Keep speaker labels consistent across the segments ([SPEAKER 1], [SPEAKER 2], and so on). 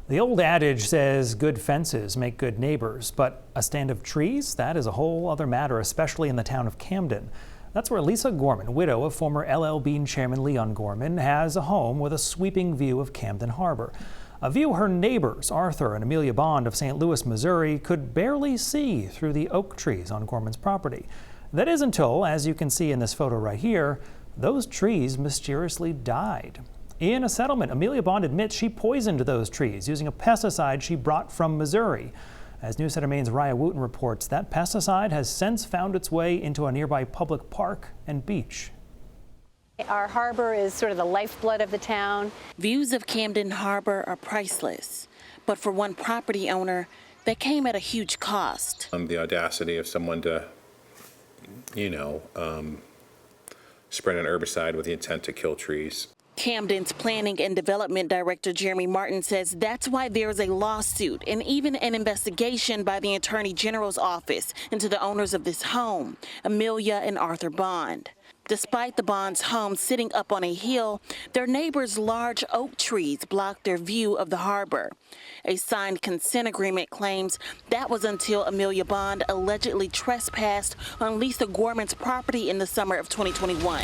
[SPEAKER 1] The old adage says good fences make good neighbors, but a stand of trees, that is a whole other matter, especially in the town of Camden. That's where Lisa Gorman, widow of former LL Bean chairman Leon Gorman, has a home with a sweeping view of Camden Harbor. A view her neighbors, Arthur and Amelia Bond of St. Louis, Missouri, could barely see through the oak trees on Gorman's property. That is until, as you can see in this photo right here, those trees mysteriously died. In a settlement, Amelia Bond admits she poisoned those trees using a pesticide she brought from Missouri. As News Center Maine's Raya Wooten reports, that pesticide has since found its way into a nearby public park and beach.
[SPEAKER 2] Our harbor is sort of the lifeblood of the town.
[SPEAKER 3] Views of Camden Harbor are priceless, but for one property owner, they came at a huge cost.
[SPEAKER 4] The audacity of someone to, spread an herbicide with the intent to kill trees.
[SPEAKER 3] Camden's Planning and Development Director Jeremy Martin says that's why there's a lawsuit and even an investigation by the Attorney General's office into the owners of this home, Amelia and Arthur Bond. Despite the Bonds' home sitting up on a hill, their neighbors' large oak trees blocked their view of the harbor. A signed consent agreement claims that was until Amelia Bond allegedly trespassed on Lisa Gorman's property in the summer of 2021,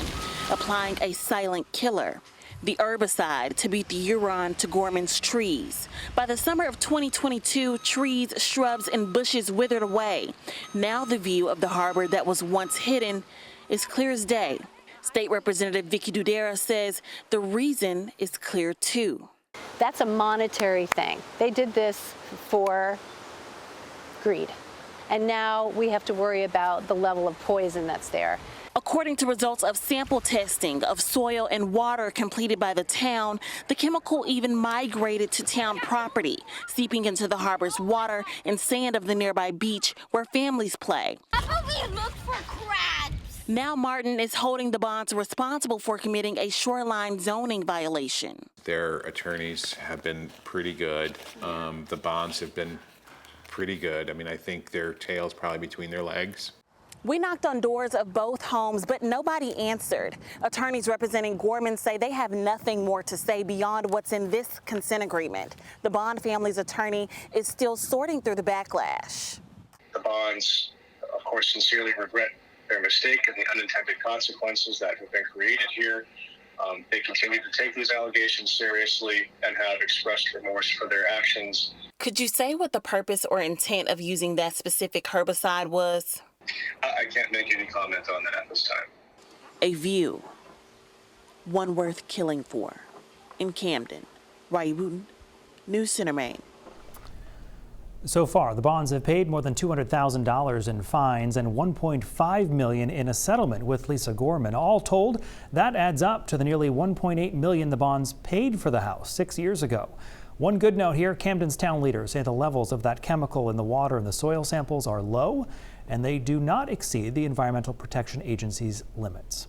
[SPEAKER 3] applying a silent killer, the herbicide, to beat the urine to Gorman's trees. By the summer of 2022, trees, shrubs, and bushes withered away. Now the view of the harbor that was once hidden is clear as day. State Representative Vicky Dudera says the reason is clear too.
[SPEAKER 2] That's a monetary thing. They did this for greed. And now we have to worry about the level of poison that's there.
[SPEAKER 3] According to results of sample testing of soil and water completed by the town, the chemical even migrated to town property, seeping into the harbor's water and sand of the nearby beach where families play.
[SPEAKER 5] We look for crabs.
[SPEAKER 3] Now Martin is holding the Bonds responsible for committing a shoreline zoning violation.
[SPEAKER 4] Their attorneys have been pretty good. The Bonds have been pretty good. I mean, I think their tail's probably between their legs.
[SPEAKER 3] We knocked on doors of both homes, but nobody answered. Attorneys representing Gorman say they have nothing more to say beyond what's in this consent agreement. The Bond family's attorney is still sorting through the backlash.
[SPEAKER 6] The Bonds, of course, sincerely regret their mistake and the unintended consequences that have been created here. They continue to take these allegations seriously and have expressed remorse for their actions.
[SPEAKER 3] Could you say what the purpose or intent of using that specific herbicide was?
[SPEAKER 6] I can't make any comment on that at this time.
[SPEAKER 3] A view, one worth killing for. In Camden, Raya Wooten, News Center, Maine.
[SPEAKER 1] So far, the Bonds have paid more than $200,000 in fines and $1.5 million in a settlement with Lisa Gorman. All told, that adds up to the nearly $1.8 million the Bonds paid for the house 6 years ago. One good note here, Camden's town leaders say the levels of that chemical in the water and the soil samples are low, and they do not exceed the Environmental Protection Agency's limits.